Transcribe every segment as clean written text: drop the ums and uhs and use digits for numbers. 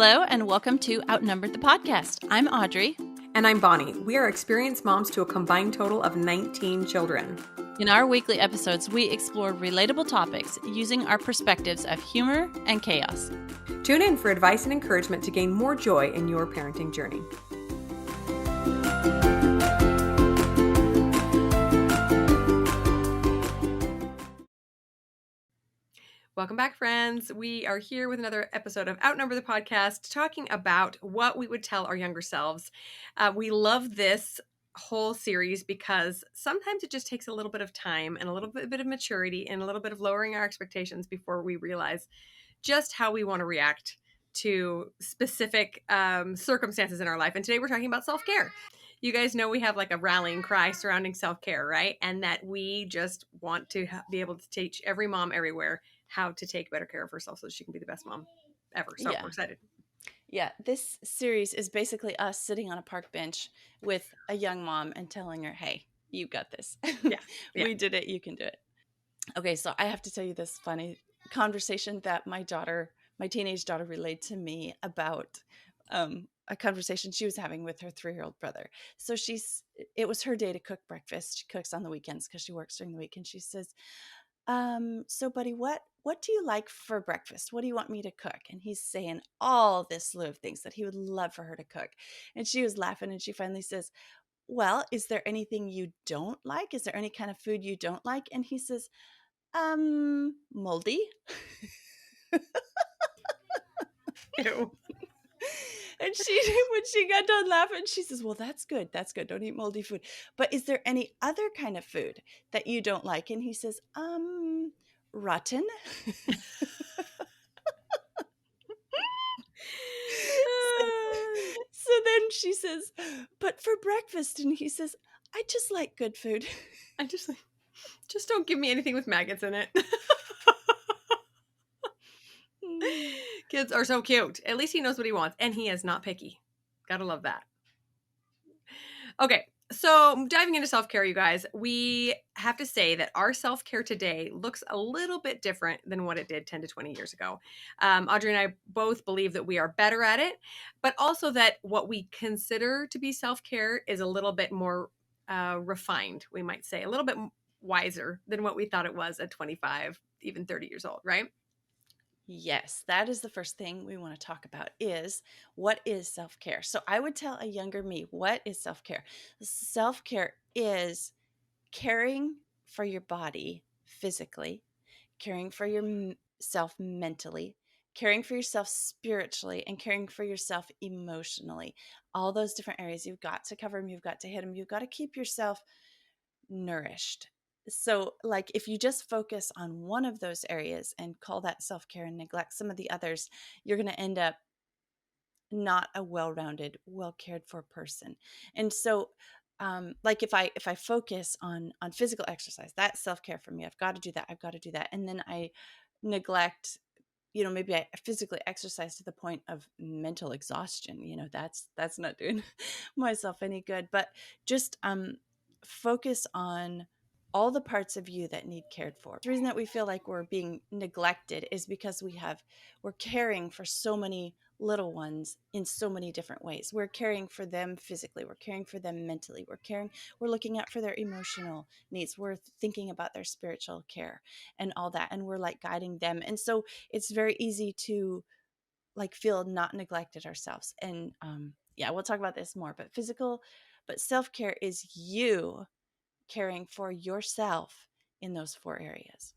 Hello, and welcome to Outnumbered the podcast. I'm Audrey. And I'm Bonnie. We are experienced moms to a combined total of 19 children. In our weekly episodes, we explore relatable topics using our perspectives of humor and chaos. Tune in for advice and encouragement to gain more joy in your parenting journey. Welcome back, friends. We are here with another episode of Outnumber the podcast, talking about what we would tell our younger selves. We love this whole series because sometimes it just takes a little bit of time and a little bit of maturity and a little bit of lowering our expectations before we realize just how we want to react to specific circumstances in our life. And today we're talking about self-care. You guys know we have like a rallying cry surrounding self-care, right? And that we just want to be able to teach every mom everywhere how to take better care of herself so she can be the best mom ever. So We're excited. Yeah, this series is basically us sitting on a park bench with a young mom and telling her, hey, you got this. Yeah. We did it. You can do it. Okay, so I have to tell you this funny conversation that my teenage daughter relayed to me about a conversation she was having with her 3-year-old brother. So it was her day to cook breakfast. She cooks on the weekends because she works during the week. And she says, so buddy, what do you like for breakfast? What do you want me to cook? And he's saying all this slew of things that he would love for her to cook. And she was laughing and she finally says, well, is there anything you don't like? Is there any kind of food you don't like? And he says, moldy. Ew. And when she got done laughing, she says, well, that's good. That's good. Don't eat moldy food. But is there any other kind of food that you don't like? And he says, rotten. So then she says, but for breakfast. And he says, I just like good food. I just don't give me anything with maggots in it. Kids are so cute. At least he knows what he wants, and he is not picky. Gotta love that. Okay, so diving into self-care, you guys, we have to say that our self-care today looks a little bit different than what it did 10 to 20 years ago. Audrey and I both believe that we are better at it, but also that what we consider to be self-care is a little bit more refined, we might say, a little bit wiser than what we thought it was at 25, even 30 years old, right? Yes, that is the first thing we want to talk about is what is self-care? So I would tell a younger me, what is self-care? Self-care is caring for your body physically, caring for yourself mentally, caring for yourself spiritually, and caring for yourself emotionally. All those different areas, you've got to cover them, you've got to hit them, you've got to keep yourself nourished. So, like, if you just focus on one of those areas and call that self-care and neglect some of the others, you're going to end up not a well-rounded, well-cared for person. And so, like if I focus on physical exercise, that's self-care for me. I've got to do that. I've got to do that. And then I neglect, maybe I physically exercise to the point of mental exhaustion. That's not doing myself any good. But just focus on all the parts of you that need cared for. The reason that we feel like we're being neglected is because we're caring for so many little ones in so many different ways. We're caring for them physically, we're caring for them mentally, we're looking out for their emotional needs, we're thinking about their spiritual care and all that, and we're like guiding them. And so it's very easy to like feel not neglected ourselves. And we'll talk about this more, but self-care is you caring for yourself in those 4 areas.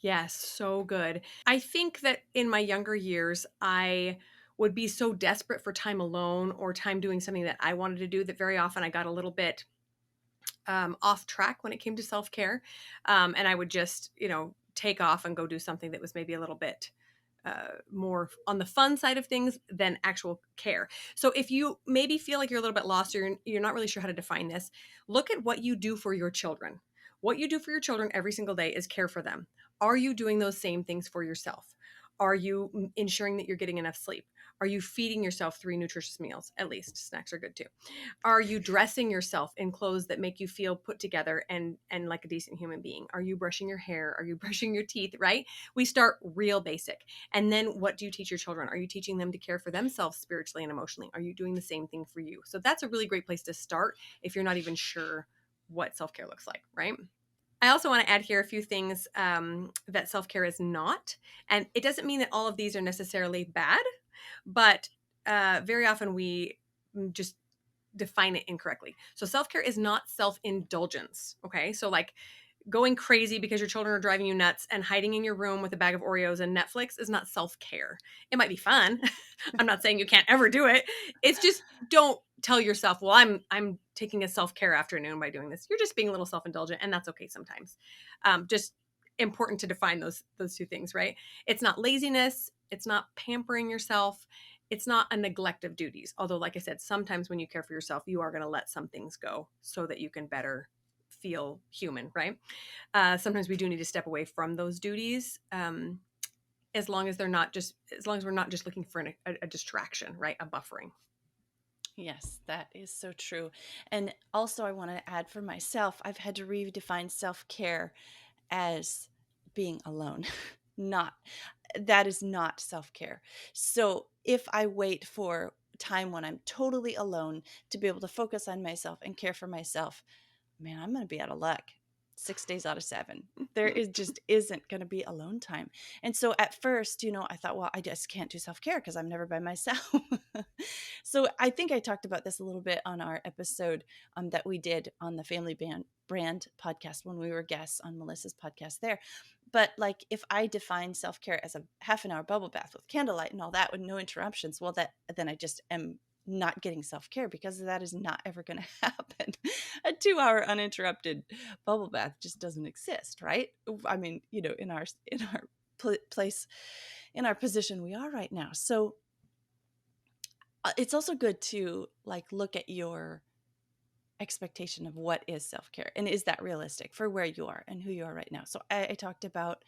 Yes, so good. I think that in my younger years, I would be so desperate for time alone or time doing something that I wanted to do that very often I got a little bit off track when it came to self-care. And I would just, take off and go do something that was maybe a little bit more on the fun side of things than actual care. So if you maybe feel like you're a little bit lost or you're not really sure how to define this, look at what you do for your children. What you do for your children every single day is care for them. Are you doing those same things for yourself? Are you ensuring that you're getting enough sleep? Are you feeding yourself 3 nutritious meals? At least snacks are good too. Are you dressing yourself in clothes that make you feel put together and like a decent human being? Are you brushing your hair? Are you brushing your teeth, right? We start real basic. And then what do you teach your children? Are you teaching them to care for themselves spiritually and emotionally? Are you doing the same thing for you? So that's a really great place to start if you're not even sure what self-care looks like, right? I also want to add here a few things that self-care is not. And it doesn't mean that all of these are necessarily bad, but very often we just define it incorrectly. So self-care is not self-indulgence. Okay. So like going crazy because your children are driving you nuts and hiding in your room with a bag of Oreos and Netflix is not self-care. It might be fun. I'm not saying you can't ever do it. It's just don't tell yourself, well, I'm taking a self-care afternoon by doing this. You're just being a little self-indulgent, and that's okay sometimes. Just important to define those two things, right? It's not laziness, it's not pampering yourself, it's not a neglect of duties. Although, like I said, sometimes when you care for yourself, you are going to let some things go so that you can better feel human, right? Sometimes we do need to step away from those duties, as long as we're not just looking for a distraction, right? A buffering. Yes, that is so true. And also, I want to add for myself, I've had to redefine self care as being alone. Not that is not self care. So if I wait for time when I'm totally alone to be able to focus on myself and care for myself, man, I'm going to be out of luck 6 days out of 7. There is just isn't going to be alone time. And so at first, I thought, well, I just can't do self care because I'm never by myself. So I think I talked about this a little bit on our episode that we did on the Brand podcast when we were guests on Melissa's podcast there. But like if I define self care as a half an hour bubble bath with candlelight and all that with no interruptions, well, then I just am not getting self-care because that is not ever going to happen. A 2-hour uninterrupted bubble bath just doesn't exist, right? I mean, in our place, in our position we are right now. So it's also good to like look at your expectation of what is self-care and is that realistic for where you are and who you are right now. So I talked about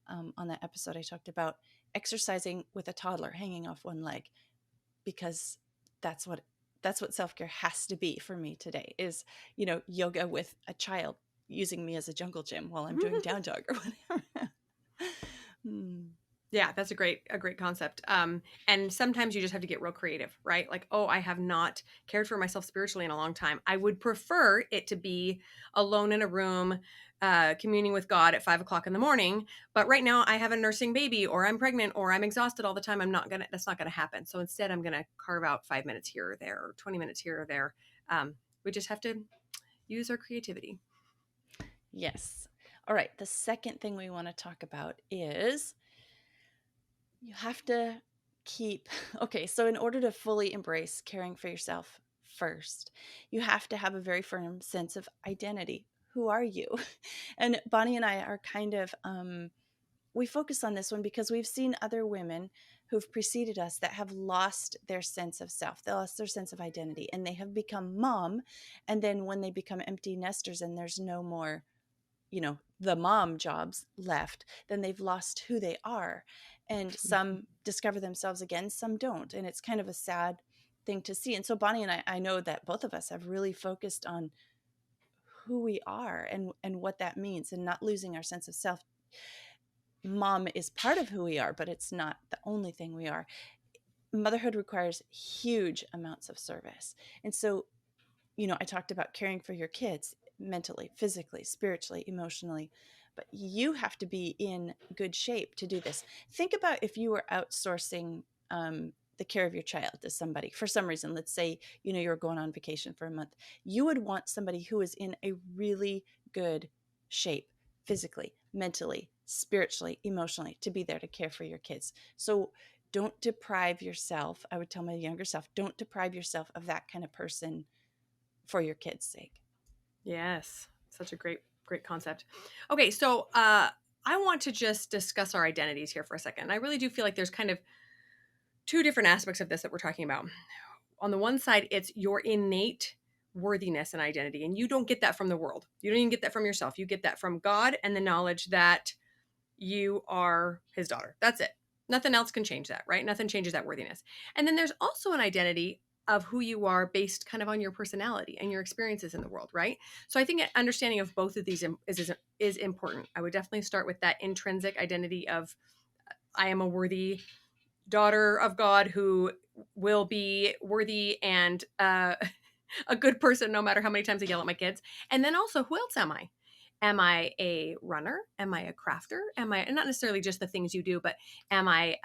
on that episode, I talked about exercising with a toddler hanging off one leg because that's what self-care has to be for me today is, yoga with a child using me as a jungle gym while I'm doing down dog or whatever. Yeah, that's a great concept. And sometimes you just have to get real creative, right? Like, oh, I have not cared for myself spiritually in a long time. I would prefer it to be alone in a room, communing with God at 5 o'clock in the morning. But right now I have a nursing baby or I'm pregnant or I'm exhausted all the time. That's not going to happen. So instead I'm going to carve out 5 minutes here or there or 20 minutes here or there. We just have to use our creativity. Yes. All right. The second thing we want to talk about is you have to okay, so in order to fully embrace caring for yourself first, you have to have a very firm sense of identity. Who are you? And Bonnie and I are kind of, we focus on this one because we've seen other women who've preceded us that have lost their sense of self. They lost their sense of identity and they have become mom. And then when they become empty nesters and there's no more, the mom jobs left, then they've lost who they are. And some discover themselves again, some don't. And it's kind of a sad thing to see. And so Bonnie and I know that both of us have really focused on who we are and what that means and not losing our sense of self. Mom is part of who we are, but it's not the only thing we are. Motherhood requires huge amounts of service. And so, I talked about caring for your kids mentally, physically, spiritually, emotionally, but you have to be in good shape to do this. Think about if you were outsourcing the care of your child to somebody for some reason. Let's say, you were going on vacation for a month. You would want somebody who is in a really good shape, physically, mentally, spiritually, emotionally, to be there to care for your kids. So don't deprive yourself. I would tell my younger self, don't deprive yourself of that kind of person for your kids' sake. Yes, such a great concept. Okay, so I want to just discuss our identities here for a second. I really do feel like there's kind of two different aspects of this that we're talking about. On the one side, it's your innate worthiness and identity, and you don't get that from the world. You don't even get that from yourself. You get that from God and the knowledge that you are his daughter. That's it. Nothing else can change that, right? Nothing changes that worthiness. And then there's also an identity of who you are based kind of on your personality and your experiences in the world, right? So I think an understanding of both of these is important. I would definitely start with that intrinsic identity of I am a worthy daughter of God who will be worthy and a good person no matter how many times I yell at my kids. And then also, who else am I? Am I a runner? Am I a crafter? Am I, and not necessarily just the things you do, but am I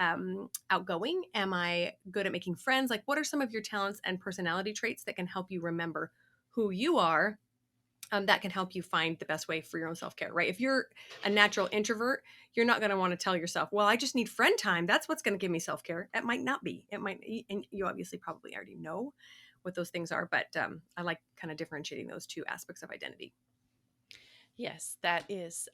outgoing? Am I good at making friends? Like, what are some of your talents and personality traits that can help you remember who you are? That can help you find the best way for your own self-care, right? If you're a natural introvert, you're not going to want to tell yourself, well, I just need friend time. That's what's going to give me self-care. It might not be. It might, and you obviously probably already know what those things are, but I like kind of differentiating those two aspects of identity. Yes, that is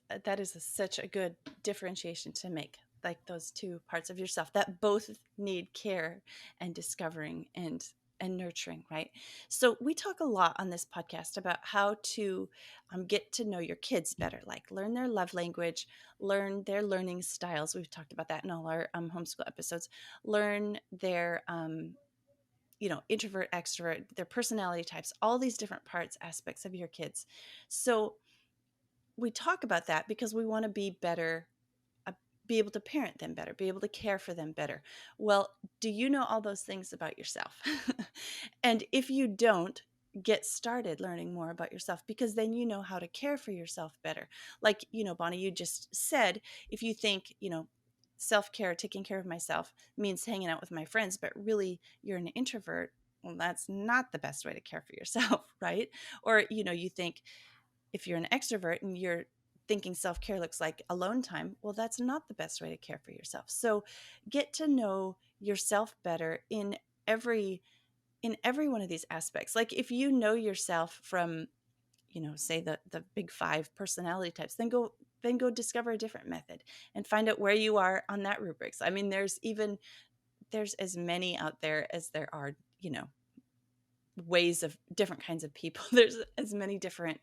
such a good differentiation to make. Like those two parts of yourself that both need care and discovering and nurturing, right? So we talk a lot on this podcast about how to get to know your kids better, like learn their love language, learn their learning styles. We've talked about that in all our homeschool episodes. Learn their introvert, extrovert, their personality types, all these different parts, aspects of your kids. So we talk about that because we want to be better, be able to parent them better, be able to care for them better. Well, do you know all those things about yourself? And if you don't, get started learning more about yourself, because then you know how to care for yourself better. Like, Bonnie, you just said, if you think, self-care, taking care of myself means hanging out with my friends, but really you're an introvert, well, that's not the best way to care for yourself, right? Or, you think, if you're an extrovert and you're thinking self-care looks like alone time, well, that's not the best way to care for yourself. So get to know yourself better in every one of these aspects. Like if you know yourself from, say the big 5 personality types, then go discover a different method and find out where you are on that rubrics. I mean, there's as many out there as there are, ways of different kinds of people. There's as many different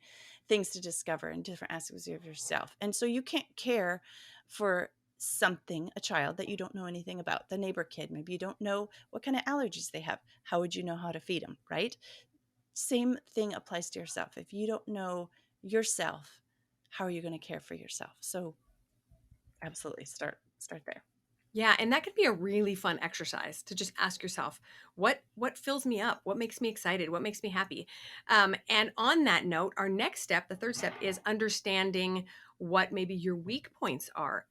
things to discover and different aspects of yourself. And so you can't care for something, a child that you don't know anything about, the neighbor kid. Maybe you don't know what kind of allergies they have. How would you know how to feed them, right? Same thing applies to yourself. If you don't know yourself, how are you going to care for yourself? So absolutely start there. Yeah, and that could be a really fun exercise to just ask yourself, what fills me up? What makes me excited? What makes me happy? And on that note, our next step, the third step, is understanding what maybe your weak points are.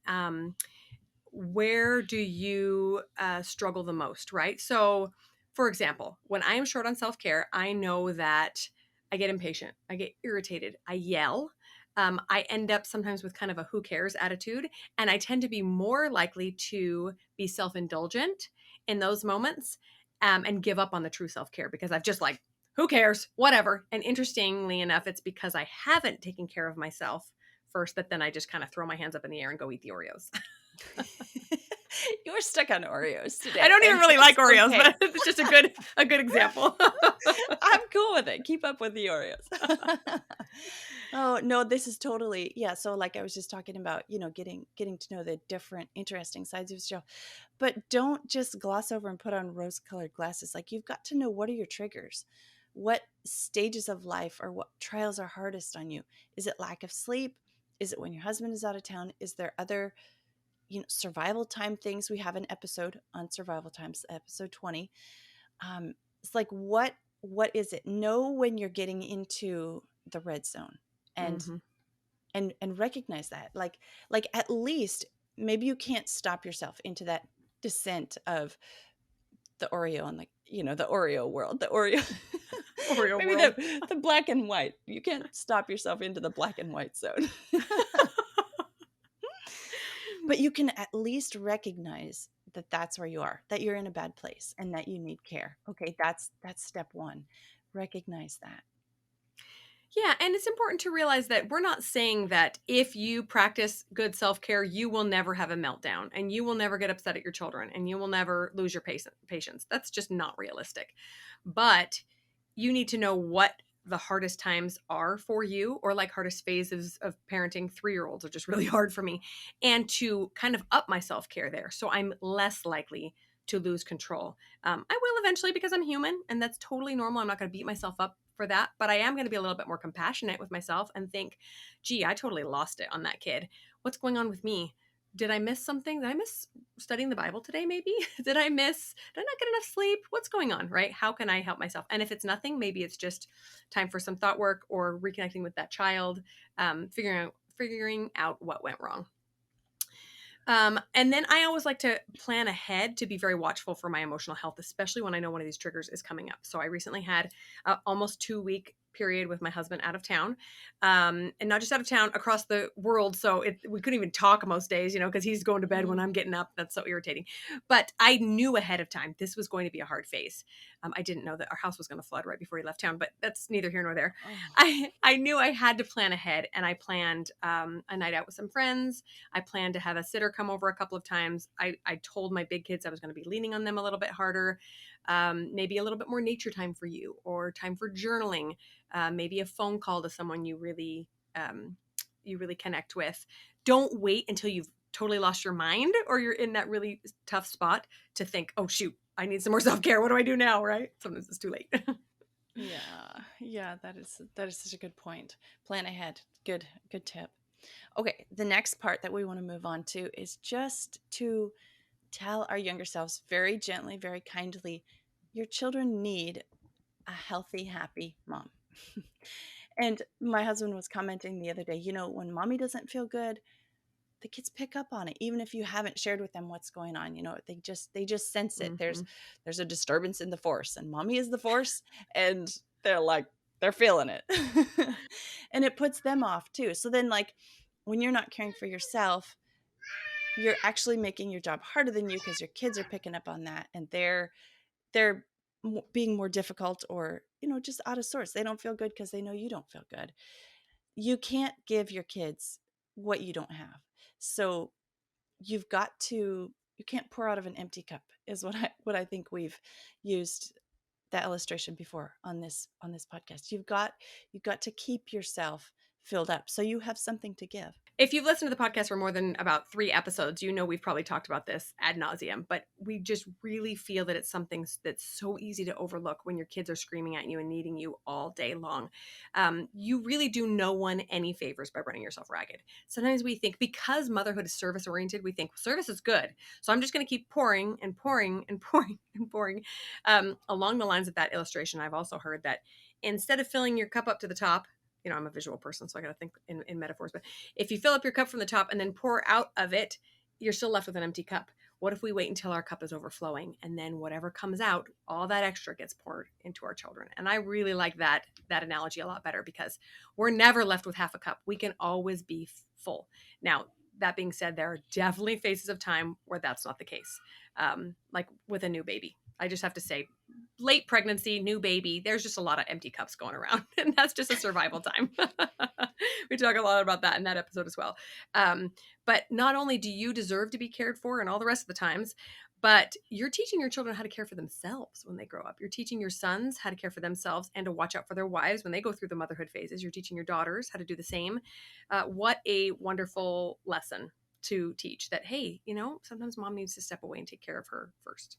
Where do you struggle the most, right? So, for example, when I am short on self care, I know that I get impatient, I get irritated, I yell. I end up sometimes with kind of a who cares attitude, and I tend to be more likely to be self indulgent in those moments and give up on the true self care because I've just like, who cares, whatever. And interestingly enough, it's because I haven't taken care of myself first that then I just kind of throw my hands up in the air and go eat the Oreos. You were stuck on Oreos I today, don't even and really like it's Oreos, okay. but it's just a good example. I'm cool with it. Keep up with the Oreos. Oh, no, this is totally, yeah. So like I was just talking about, getting to know the different interesting sides of yourself. But don't just gloss over and put on rose-colored glasses. Like you've got to know, what are your triggers? What stages of life or what trials are hardest on you? Is it lack of sleep? Is it when your husband is out of town? Is there other, survival time things? We have an episode on survival times, episode 20. It's like, what is it? Know when you're getting into the red zone, and Hmm. and recognize that. Like at least maybe you can't stop yourself into that descent of the Oreo and, like, the Oreo world, the Oreo. Oreo Maybe world. the black and white. You can't stop yourself into the black and white zone. But you can at least recognize that that's where you are, that you're in a bad place and that you need care. Okay, that's step 1. Recognize that. Yeah, and it's important to realize that we're not saying that if you practice good self-care, you will never have a meltdown and you will never get upset at your children and you will never lose your patience. That's just not realistic. But you need to know what the hardest times are for you, or like hardest phases of parenting 3-year-olds are just really hard for me, and to kind of up my self-care there so I'm less likely to lose control. I will eventually because I'm human, and that's totally normal. I'm not going to beat myself up for that, but I am going to be a little bit more compassionate with myself and think, gee, I totally lost it on that kid. What's going on with me? Did I miss something? Did I miss studying the Bible today, maybe? Did I not get enough sleep? What's going on, right? How can I help myself? And if it's nothing, maybe it's just time for some thought work or reconnecting with that child, figuring out what went wrong. And then I always like to plan ahead to be very watchful for my emotional health, especially when I know one of these triggers is coming up. So I recently had a almost 2-week period with my husband out of town, and not just out of town, across the world. So we couldn't even talk most days, because he's going to bed when Mm. I'm getting up. That's so irritating. But I knew ahead of time this was going to be a hard phase. I didn't know that our house was going to flood right before he left town, but that's neither here nor there. Oh. I knew I had to plan ahead, and I planned a night out with some friends. I planned to have a sitter come over a couple of times. I told my big kids I was going to be leaning on them a little bit harder, maybe a little bit more nature time for you, or time for journaling, maybe a phone call to someone you really connect with. Don't wait until you've totally lost your mind or you're in that really tough spot to think, oh shoot, I need some more self-care. What do I do now? Right? Sometimes it's too late. Yeah, that is such a good point. Plan ahead. Good tip. Okay, the next part that we want to move on to is just to tell our younger selves very gently, very kindly, your children need a healthy, happy mom. And my husband was commenting the other day, when mommy doesn't feel good, the kids pick up on it, even if you haven't shared with them what's going on. They just sense it. there's Mhm. there's a disturbance in the force, and mommy is the force, and they're feeling it. And it puts them off too. So then, like, when you're not caring for yourself, you're actually making your job harder than you, because your kids are picking up on that, and they're being more difficult, or just out of sorts. They don't feel good because they know you don't feel good. You can't give your kids what you don't have. So you can't pour out of an empty cup, is what I think we've used that illustration before on this podcast. You've got to keep yourself filled up so you have something to give. If you've listened to the podcast for more than about 3 episodes, we've probably talked about this ad nauseum, but we just really feel that it's something that's so easy to overlook when your kids are screaming at you and needing you all day long. You really do no one any favors by running yourself ragged. Sometimes we think, because motherhood is service oriented, we think service is good. So I'm just going to keep pouring and pouring and pouring and pouring. Along the lines of that illustration, I've also heard that instead of filling your cup up to the top, I'm a visual person, so I got to think in metaphors, but if you fill up your cup from the top and then pour out of it, you're still left with an empty cup. What if we wait until our cup is overflowing, and then whatever comes out, all that extra gets poured into our children? And I really like that analogy a lot better, because we're never left with half a cup. We can always be full. Now, that being said, there are definitely phases of time where that's not the case. Like with a new baby. I just have to say, late pregnancy, new baby, there's just a lot of empty cups going around. And that's just a survival time. We talk a lot about that in that episode as well. But not only do you deserve to be cared for and all the rest of the times, but you're teaching your children how to care for themselves when they grow up. You're teaching your sons how to care for themselves and to watch out for their wives when they go through the motherhood phases. You're teaching your daughters how to do the same. What a wonderful lesson to teach, that, hey, sometimes mom needs to step away and take care of her first.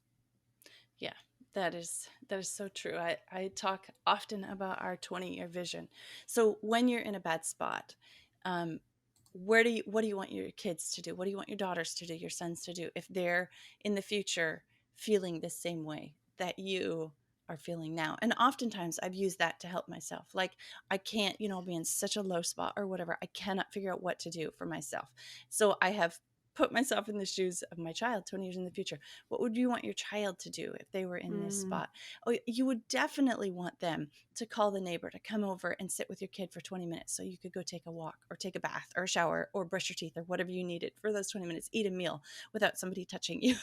Yeah, that is so true. I talk often about our 20-year vision. So when you're in a bad spot, um, what do you want your kids to do? What do you want your daughters to do, your sons to do, if they're in the future feeling the same way that you are feeling now? And oftentimes I've used that to help myself. Like, I can't, be in such a low spot or whatever. I cannot figure out what to do for myself. So I have put myself in the shoes of my child 20 years in the future. What would you want your child to do if they were in this Mm. spot? Oh, you would definitely want them to call the neighbor to come over and sit with your kid for 20 minutes so you could go take a walk or take a bath or a shower or brush your teeth or whatever you needed for those 20 minutes, eat a meal without somebody touching you.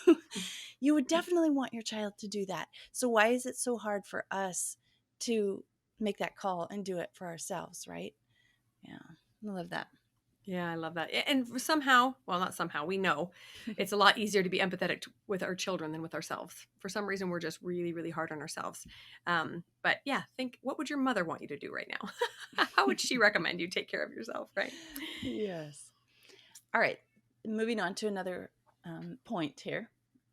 You would definitely want your child to do that. So why is it so hard for us to make that call and do it for ourselves, right? Yeah, I love that. Yeah, I love that. And somehow, well, not somehow, we know it's a lot easier to be empathetic with our children than with ourselves. For some reason, we're just really, really hard on ourselves. But yeah, think, what would your mother want you to do right now? How would she recommend you take care of yourself, right? Yes. All right. Moving on to another point here.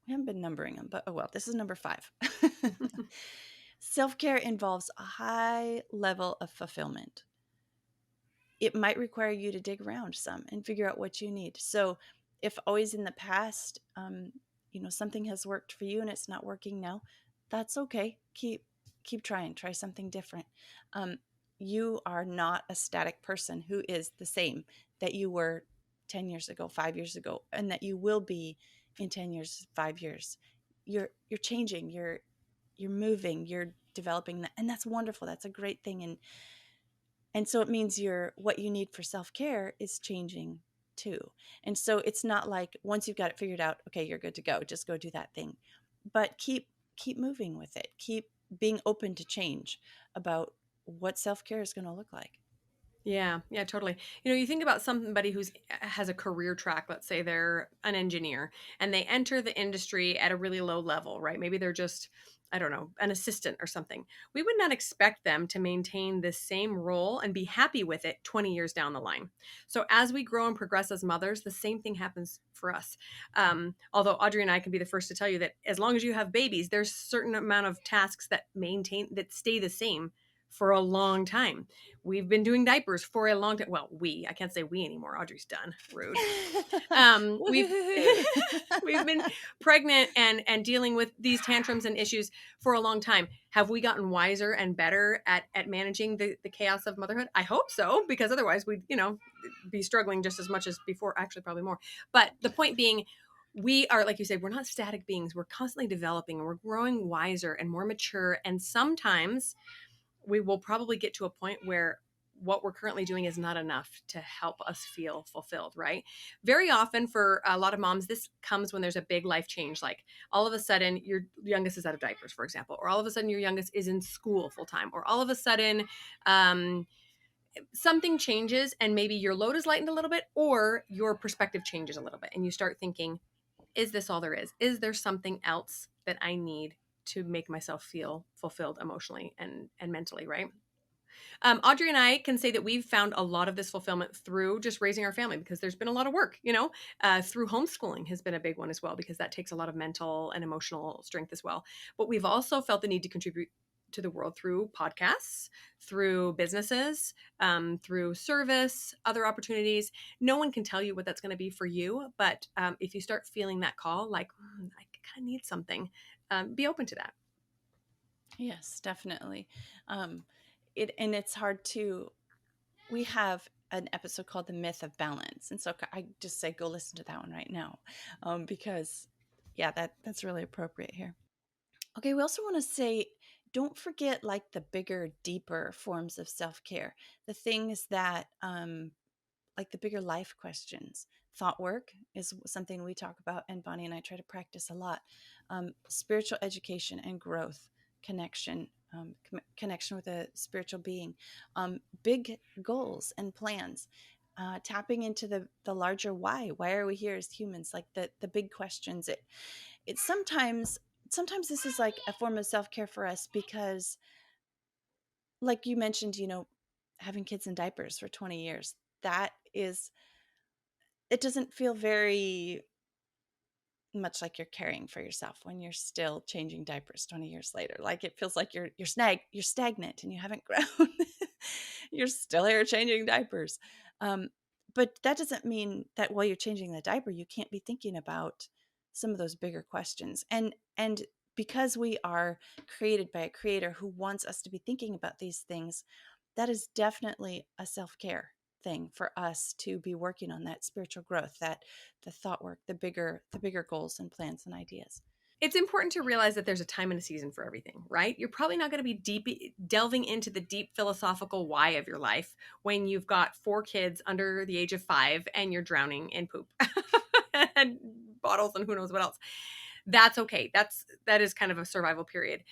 We haven't been numbering them, but oh well, this is number 5. Self care involves a high level of fulfillment. It might require you to dig around some and figure out what you need. So, if always in the past, something has worked for you and it's not working now, that's okay. Keep trying. Try something different. Um, you are not a static person who is the same that you were 10 years ago, 5 years ago, and that you will be in 10 years, 5 years. You're changing. You're moving. You're developing that, and that's wonderful. That's a great thing. And so it means what you need for self-care is changing too. And so it's not like once you've got it figured out, okay, you're good to go, just go do that thing. But keep moving with it. Keep being open to change about what self-care is going to look like. Yeah, yeah, totally. You think about somebody who's has a career track, let's say they're an engineer and they enter the industry at a really low level, right? Maybe they're just, I don't know, an assistant or something. We would not expect them to maintain this same role and be happy with it 20 years down the line. So as we grow and progress as mothers, the same thing happens for us. Although Audrey and I can be the first to tell you that as long as you have babies, there's a certain amount of tasks that stay the same for a long time. We've been doing diapers for a long time. Well, I can't say we anymore. Audrey's done. Rude. We've we've been pregnant and dealing with these tantrums and issues for a long time. Have we gotten wiser and better at managing the chaos of motherhood? I hope so, because otherwise we'd, be struggling just as much as before, actually probably more. But the point being, we are, like you said, we're not static beings. We're constantly developing and we're growing wiser and more mature. And sometimes we will probably get to a point where what we're currently doing is not enough to help us feel fulfilled, right? Very often for a lot of moms, this comes when there's a big life change. Like all of a sudden your youngest is out of diapers, for example, or all of a sudden your youngest is in school full time, or all of a sudden something changes and maybe your load is lightened a little bit, or your perspective changes a little bit. And you start thinking, is this all there is? Is there something else that I need to make myself feel fulfilled emotionally and mentally, right? Audrey and I can say that we've found a lot of this fulfillment through just raising our family, because there's been a lot of work, through homeschooling has been a big one as well, because that takes a lot of mental and emotional strength as well. But we've also felt the need to contribute to the world through podcasts, through businesses, through service, other opportunities. No one can tell you what that's going to be for you. But if you start feeling that call, like, I kind of need something, be open to that. Yes, definitely. Um, it's hard to. We have an episode called "The Myth of Balance," and so I just say go listen to that one right now, because yeah, that's really appropriate here. Okay, we also want to say don't forget like the bigger, deeper forms of self care, the things that like the bigger life questions. Thought work is something we talk about, and Bonnie and I try to practice a lot. Spiritual education and growth, connection, connection with a spiritual being, big goals and plans, tapping into the larger why. Why are we here as humans? Like the big questions. It's sometimes this is like a form of self care for us because, like you mentioned, having kids in diapers for 20 years. That is it doesn't feel very much like you're caring for yourself when you're still changing diapers 20 years later. Like it feels like you're stagnant and you haven't grown. You're still here changing diapers. Um, but that doesn't mean that while you're changing the diaper, you can't be thinking about some of those bigger questions. And because we are created by a creator who wants us to be thinking about these things, that is definitely a self-care thing for us to be working on, that spiritual growth, that the thought work, the bigger goals and plans and ideas. It's important to realize that there's a time and a season for everything, right? You're probably not going to be delving into the deep philosophical why of your life when you've got 4 kids under the age of 5 and you're drowning in poop and bottles and who knows what else. That's okay. That is kind of a survival period.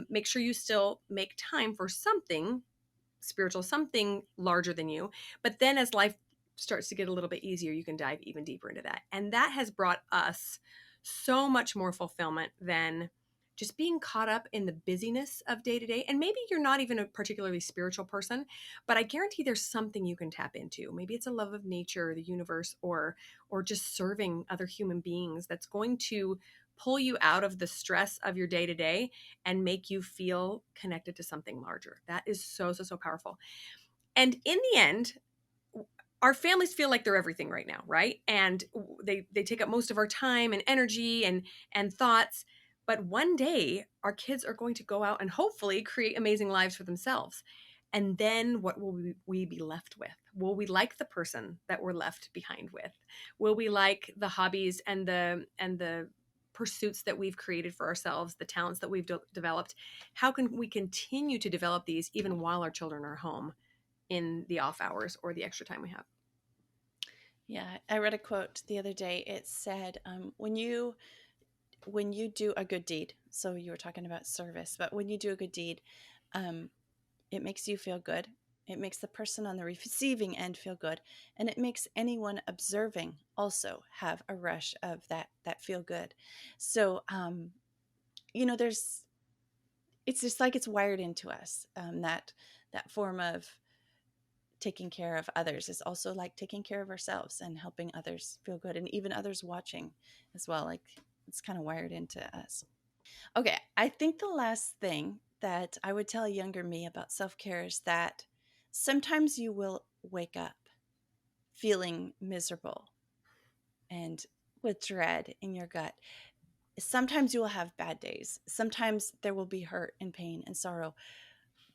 Make sure you still make time for something spiritual, something larger than you. But then as life starts to get a little bit easier, you can dive even deeper into that. And that has brought us so much more fulfillment than just being caught up in the busyness of day to day. And maybe you're not even a particularly spiritual person, but I guarantee there's something you can tap into. Maybe it's a love of nature, the universe, or just serving other human beings that's going to pull you out of the stress of your day to day and make you feel connected to something larger. That is so, so, so powerful. And in the end, our families feel like they're everything right now, right? And they take up most of our time and energy and thoughts. But one day our kids are going to go out and hopefully create amazing lives for themselves. And then what will we be left with? Will we like the person that we're left behind with? Will we like the hobbies and the pursuits that we've created for ourselves, the talents that we've developed? How can we continue to develop these even while our children are home in the off hours or the extra time we have? Yeah, I read a quote the other day. It said, when you do a good deed, so you were talking about service, but when you do a good deed, um, it makes you feel good. It makes the person on the receiving end feel good, and it makes anyone observing also have a rush of that feel good. So, there's it's just like it's wired into us, that form of taking care of others is also like taking care of ourselves and helping others feel good, and even others watching as well. Like, it's kind of wired into us. Okay, I think the last thing that I would tell a younger me about self-care is that sometimes you will wake up feeling miserable and with dread in your gut. Sometimes you will have bad days. Sometimes there will be hurt and pain and sorrow,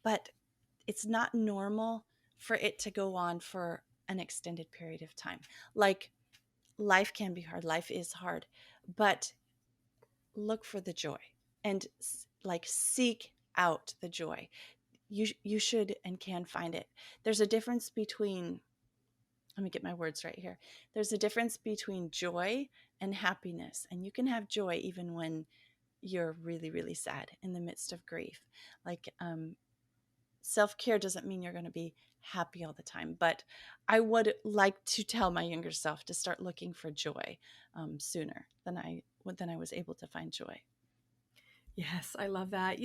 but it's not normal for it to go on for an extended period of time. Like, life can be hard, life is hard, but look for the joy and like seek out the joy. You should and can find it. There's a difference between, let me get my words right here. There's a difference between joy and happiness, and you can have joy even when you're really, really sad in the midst of grief. Like, self-care doesn't mean you're going to be happy all the time, but I would like to tell my younger self to start looking for joy, sooner than I was able to find joy. Yes, I love that.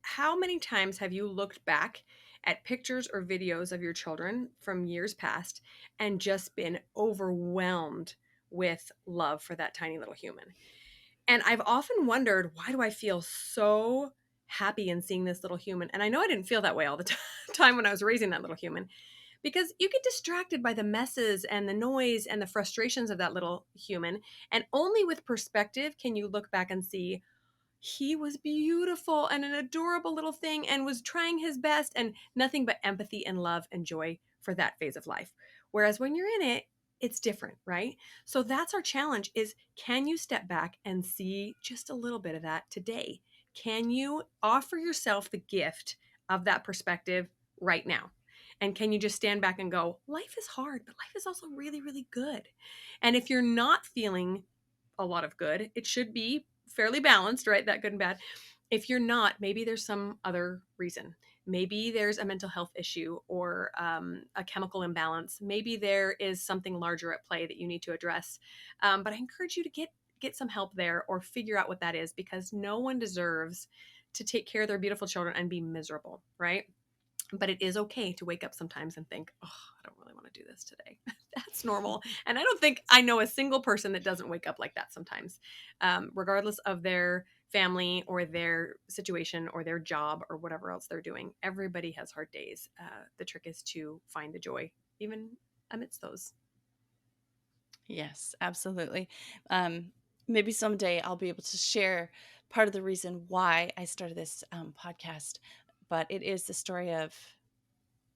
How many times have you looked back at pictures or videos of your children from years past and just been overwhelmed with love for that tiny little human? And I've often wondered, why do I feel so happy in seeing this little human? And I know I didn't feel that way all the time when I was raising that little human, because you get distracted by the messes and the noise and the frustrations of that little human. And only with perspective can you look back and see he was beautiful and an adorable little thing and was trying his best, and nothing but empathy and love and joy for that phase of life. Whereas when you're in it, it's different, right? So that's our challenge, is can you step back and see just a little bit of that today? Can you offer yourself the gift of that perspective right now? And can you just stand back and go, life is hard, but life is also really, really good. And if you're not feeling a lot of good, it should be fairly balanced, right? That good and bad. If you're not, maybe there's some other reason. Maybe there's a mental health issue or a chemical imbalance. Maybe there is something larger at play that you need to address. But I encourage you to get some help there or figure out what that is, because no one deserves to take care of their beautiful children and be miserable, right? But it is okay to wake up sometimes and think, oh, I don't really want to do this today. That's normal. And I don't think I know a single person that doesn't wake up like that sometimes, regardless of their family or their situation or their job or whatever else they're doing. Everybody has hard days. The trick is to find the joy, even amidst those. Yes, absolutely. Um, Maybe someday I'll be able to share part of the reason why I started this, podcast, but it is the story of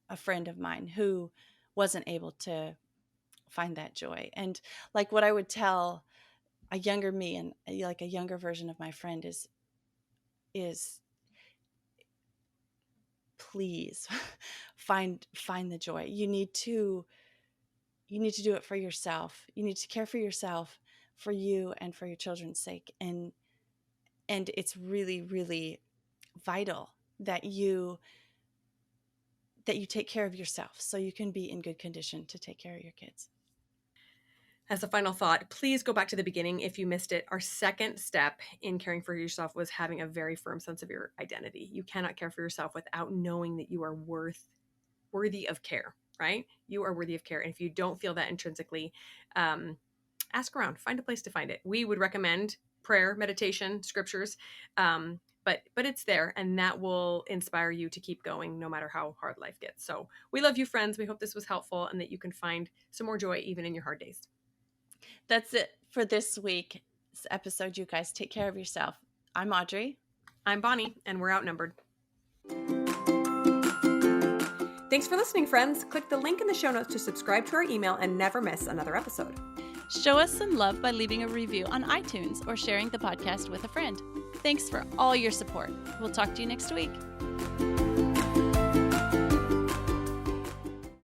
a friend of mine who wasn't able to find that joy. And like, what I would tell a younger me and, like, a younger version of my friend is please find the joy. You need to do it for yourself. You need to care for yourself, for you and for your children's sake. And it's really, really vital that that you take care of yourself so you can be in good condition to take care of your kids. As a final thought, please go back to the beginning if you missed it. Our second step in caring for yourself was having a very firm sense of your identity. You cannot care for yourself without knowing that you are worthy of care, right? You are worthy of care. And if you don't feel that intrinsically, ask around, find a place to find it. We would recommend prayer, meditation, scriptures, but it's there, and that will inspire you to keep going no matter how hard life gets. So we love you, friends. We hope this was helpful and that you can find some more joy even in your hard days. That's it for this week's episode, you guys. Take care of yourself. I'm Audrey. I'm Bonnie, and we're outnumbered. Thanks for listening, friends. Click the link in the show notes to subscribe to our email and never miss another episode. Show us some love by leaving a review on iTunes or sharing the podcast with a friend. Thanks for all your support. We'll talk to you next week.